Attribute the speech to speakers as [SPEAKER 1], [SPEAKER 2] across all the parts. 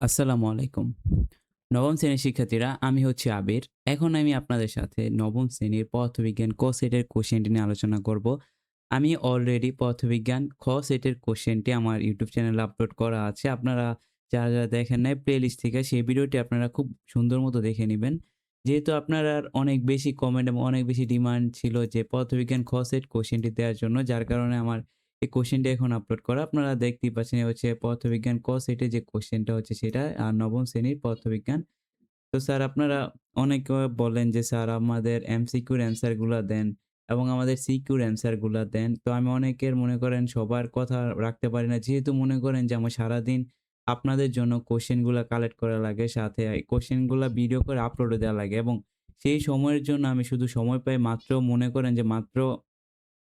[SPEAKER 1] আসসালামু আলাইকুম। নবম শ্রেণীর শিক্ষার্থীরা, আমি হচ্ছি আবির। এখন আমি আপনাদের সাথে নবম শ্রেণীর পদার্থবিজ্ঞান ক সেটের কোশ্চেনটি নিয়ে আলোচনা করব। আমি অলরেডি পদার্থবিজ্ঞান খ সেটের কোশ্চেনটি আমার ইউটিউব চ্যানেলে আপলোড করা আছে। আপনারা যারা দেখেন নাই প্লেলিস্ট থেকে সেই ভিডিওটি আপনারা খুব সুন্দর মতো দেখে নিবেন। যেহেতু আপনার অনেক বেশি কমেন্ট এবং অনেক বেশি ডিমান্ড ছিল যে পদার্থবিজ্ঞান খ সেট কোশ্চেনটি দেওয়ার জন্য, যার কারণে আমার এই কোশ্চেনটা এখন আপলোড করা। আপনারা দেখতেই পাচ্ছেন, এ হচ্ছে পদার্থবিজ্ঞান ক সেটে যে কোশ্চেনটা হচ্ছে সেটা, আর নবম শ্রেণীর পদার্থবিজ্ঞান। তো স্যার, আপনারা অনেকে বলেন যে স্যার আমাদের এমসিকিউর অ্যান্সার গুলা দেন এবং আমাদের সিকিউর অ্যান্সার গুলা দেন। তো আমি অনেকের মনে করেন সবার কথা রাখতে পারি না। যেহেতু মনে করেন যে আমার সারাদিন আপনাদের জন্য কোশ্চেন গুলা কালেক্ট করা লাগে, সাথে এই কোশ্চেন গুলা ভিডিও করে আপলোডও দেওয়া লাগে, এবং সেই সময়ের জন্য আমি শুধু সময় পাই মাত্র, মনে করেন যে মাত্র,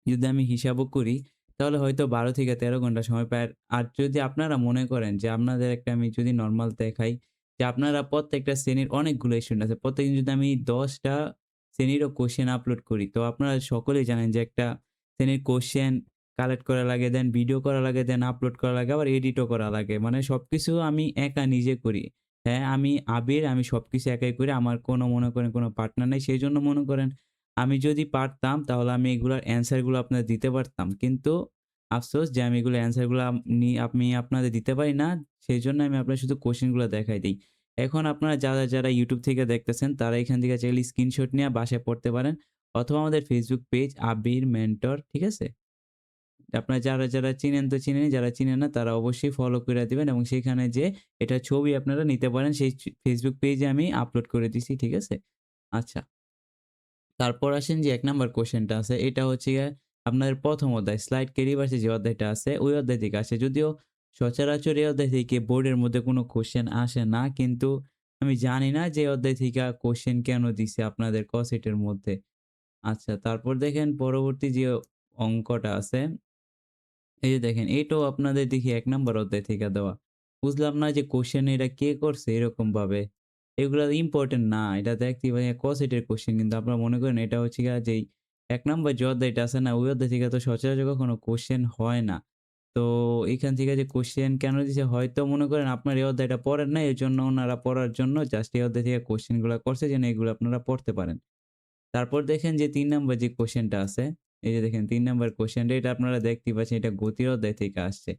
[SPEAKER 1] যদি আমি হিসাবও করি তাহলে হয়তো ১২ থেকে ১৩ ঘন্টা সময় পাই। আর যদি আপনারা মনে করেন যে আপনাদের একটা আমি যদি নরমাল দেখাই, যে আপনারা প্রত্যেকটা শ্রেণীর অনেকগুলো স্টুডেন্ট আছে। প্রত্যেকদিন যদি আমি ১০ টা শ্রেণীরও কোয়েশ্চেন আপলোড করি, তো আপনারা সকলেই জানেন যে একটা শ্রেণীর কোয়েশ্চেন কালেক্ট করা লাগে, দেন ভিডিও করা লাগে, দেন আপলোড করা লাগে, আবার এডিটও করা লাগে। মানে সবকিছু আমি একা নিজে করি। হ্যাঁ, আমি আবির, আমি সবকিছু একাই করি। আমার কোনো মনে করেন কোনো পার্টনার নাই। সেজন্য মনে করেন আমি যদি পারতাম তাহলে আমি এগুলার অ্যান্সার গুলো আপনাদের দিতে পারতাম। কিন্তু আফসোস যে আমি এগুলো অ্যান্সার গুলো আমি আপনাদের দিতে পারি না। সেজন্য আমি আপনার শুধু কোয়েশ্চেন গুলো দেখাই দেই। এখন আপনারা যারা YouTube থেকে দেখতেছেন তারা এখান থেকে চাইলে স্ক্রিনশট নিয়ে বাসায় পড়তে পারেন। অথবা আমাদের Facebook পেজ আবির মেন্টর, ঠিক আছে? আপনারা যারা চিনেন তো চিনেনই, যারা চিনেন না তারা অবশ্যই ফলো কইরা দিবেন, এবং সেখানে যেয়ে এটার ছবি আপনারা নিতে পারেন। সেই Facebook পেজে আমি আপলোড করে দিছি, ঠিক আছে? আচ্ছা। তারপর আসেন যে ১ নাম্বার কোয়েশ্চেনটা আছে। এটা হচ্ছে গিয়ে আপনাদের ১ম অধ্যায় স্লাইড ক্যারি ভার্সে যে অধ্যায়টা আছে, ওই অধ্যায় থেকে আসে। যদিও সচরাচর এই অধ্যায় থেকে বোর্ডের মধ্যে কোনো কোয়েশ্চেন আসে না। কিন্তু আমি জানি না যে এই অধ্যায় থেকে কোয়েশ্চেন কেন দিছে আপনাদের ক সেটের মধ্যে। আচ্ছা, তারপর দেখেন পরবর্তী যে অঙ্কটা আছে, এই যে দেখেন এটাও আপনাদের দেখি ১ নাম্বার অধ্যায় থেকে দেওয়া। বুঝলাম না যে কোয়েশ্চেন এটা কে করছে এরকমভাবে। এগুলা ইম্পোর্টেন্ট না। এটা দেখতেই পাই ক সেটের কোয়েশ্চেন, কিন্তু আপনারা মনে করেন এটা হচ্ছে গিয়া যেই ১ নাম্বার যে অধ্যায়টা আছে না, ওই অধ্যায় থেকে তো সচরাচর কখনো কোয়েশ্চেন হয় না। তো এখান থেকে যে কোয়েশ্চেন কেন দিছে, হয়তো মনে করেন আপনার এই অধ্যায়টা পড়েন নাই, এজন্য ওনারা পড়ার জন্য জাস্ট এই অধ্যায় থেকে কোয়েশ্চেন গুলা করছে যেন এগুলো আপনারা পড়তে পারেন। তারপর দেখেন যে ৩ নাম্বার যে কোয়েশ্চেনটা আছে, এই যে দেখেন ৩ নাম্বার কোয়েশ্চেনটা, এটা আপনারা দেখতেই পাচ্ছেন এটা গতির অধ্যায় থেকে আসছে।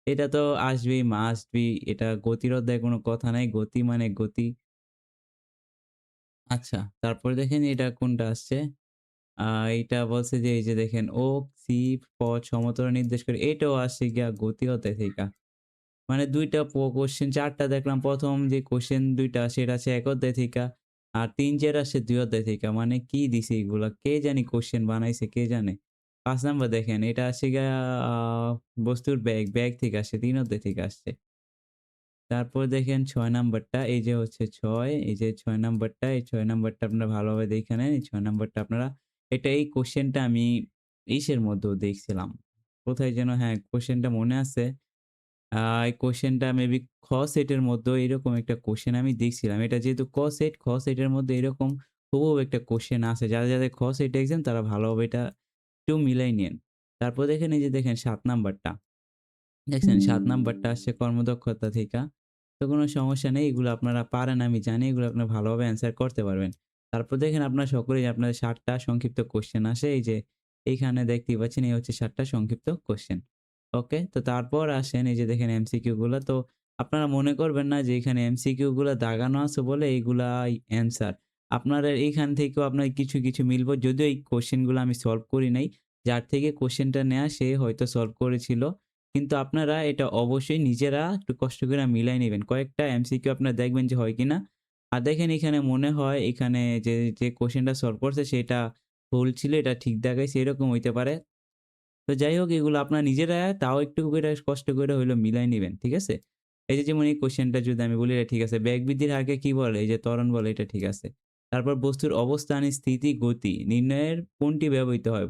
[SPEAKER 1] এটা তো আসবেই, মাস্ট বি, এটা গতির অধ্যায়ে কোনো কথা নাই। গতি মানে গতি। আচ্ছা, তারপরে দেখেন এটা কোনটা আসছে? আ এইটা বলছে যে এই যে দেখেন ও, সি, পথ সমতল নির্দেশ করে। এটাও আসছে গিয়া গতি অধ্যায় থেকে। মানে ২ টা কোয়েশ্চেন, ৪ টা দেখলাম। ১ম যে কোয়েশ্চেন ২ টা সেটা আছে ১ অধ্যায় থিকা। আর ৩-৪ আসছে ২ অধ্যায় থিকা। মানে কি দিছে এগুলা? কে জানি কোয়েশ্চেন বানাইছে, কে জানে? ৫ নাম্বার দেখেন এটা আসছে গিয়া আ বস্তুর ব্যাগ থেকে আসছে, ৩ অধ্যায় থেকে আসছে। তারপর দেখেন ৬ নাম্বারটা, এই যে হচ্ছে ৬, এই যে ৬ নাম্বারটা, এই ৬ নাম্বারটা আপনারা ভালোভাবে দেখে নেন। এই ৬ নাম্বারটা আপনারা, এই কোয়েশ্চেনটা আমি ইসের মধ্যেও দেখছিলাম। কোথায় যেন, হ্যাঁ, কোয়েশ্চেনটা মনে আছে। আ এই কোয়েশ্চেনটা মেবি খ সেটের মধ্যেও এরকম একটা কোয়েশ্চেন আমি দেখছিলাম। এটা যেহেতু ক সেট, খ সেটের মধ্যে এরকম হুবহু একটা কোয়েশ্চেন আছে। যাদের খ সেট এক্সাম তারা ভালোভাবে এটা একটু মিলাই নিয়েন। তারপর দেখেন এই যে দেখেন ৭ নাম্বারটা। দেখছেন ৭ নাম্বারটা আসছে কর্মদক্ষতা থিকা। তো কোনো সমস্যা নেই। এগুলো আপনারা পারেন আমি জানি। এগুলো আপনারা ভালোভাবে অ্যান্সার করতে পারবেন। তারপর দেখেন আপনারা সকলেই আপনাদের ৭ টা সংক্ষিপ্ত কোয়েশ্চেন আসে। এই যে এইখানে দেখতেই পাচ্ছেন, এই হচ্ছে ৭ টা সংক্ষিপ্ত কোয়েশ্চেন। ওকে? তো তারপর আসেন এই যে দেখেন এমসিকিউ গুলা। তো আপনারা মনে করবেন না যে এখানে এমসিকিউ গুলা দাগানো আছে বলে এইগুলাই অ্যান্সার। আপনারা এইখান থেকেও আপনার কিছু মিলবে। যদিও এই কোয়েশ্চেন গুলো আমি সলভ করি নাই। যার থেকে কোয়েশ্চেনটা নেয়া সে হয়তো সলভ করেছিল। কিন্তু আপনারা এটা অবশ্যই নিজেরা একটু কষ্ট করে মিলায় নিবেন। কয়েকটা এমসিকিউ আপনারা দেখবেন যে হয় কিনা। আর দেখেন এখানে মনে হয় এখানে যে কোয়েশ্চেনটা সলভ করছে সেটা ভুল ছিল, এটা ঠিক দেখাইছে, এরকম হইতে পারে। তো যাই হোক, এগুলো আপনারা নিজেরা তাও একটু করে কষ্ট করে হইলেও মিলায় নিবেন। ঠিক আছে? এই যে যেমন এই কোয়েশ্চেনটা যদি আমি বলি, এটা ঠিক আছে। বেগ বৃদ্ধির হারকে কি বলে? এই যে ত্বরণ বলে, এটা ঠিক আছে। তারপর বস্তুর অবস্থান, স্থিতি, গতি নির্ণয়ের কোনটি ব্যবহৃত হয়?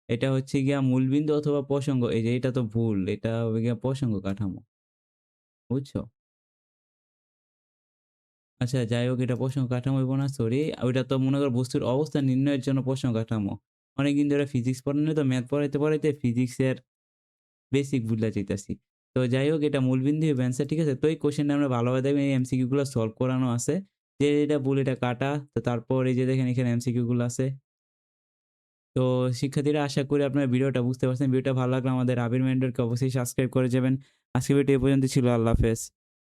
[SPEAKER 1] এটা হচ্ছে গিয়া মূলবিন্দু অথবা প্রসঙ্গ। এই যে এটা তো ভুল। এটা হবে গিয়া প্রসঙ্গ কাঠামো। বুঝছো? আচ্ছা, যাই হোক, এটা প্রসঙ্গ কাঠামো হইব না, সরি। ওইটা তো মনে করো বস্তুর অবস্থান নির্ণয়ের জন্য প্রসঙ্গ কাঠামো। অনেকদিন ধরে ফিজিক্স পড়ানো তো ম্যাথ পড়াইতে ফিজিক্সের বেসিক ভুইলা যাইতাছি। তো যাই হোক এটা মূলবিন্দু হবে অ্যান্সার, ঠিক আছে? তো এই কোয়েশ্চেনটা আমরা ভালোভাবে দেখবেন, এই এমসিকিউ গুলো সলভ করানো আছে। যে এটা ভুল এটা কাটা। তো তারপর এই যে দেখেন এখানে এমসিকিউ গুলো আছে। তো শিক্ষার্থীরা আশা করি আপনারা ভিডিওটা বুঝতে পারছেন। ভিডিওটা ভালো লাগলে আমাদের আবির মেন্টরকে অবশ্যই সাবস্ক্রাইব করে যাবেন। আজকের ভিডিও এই পর্যন্ত ছিল। আল্লাহ হাফেজ।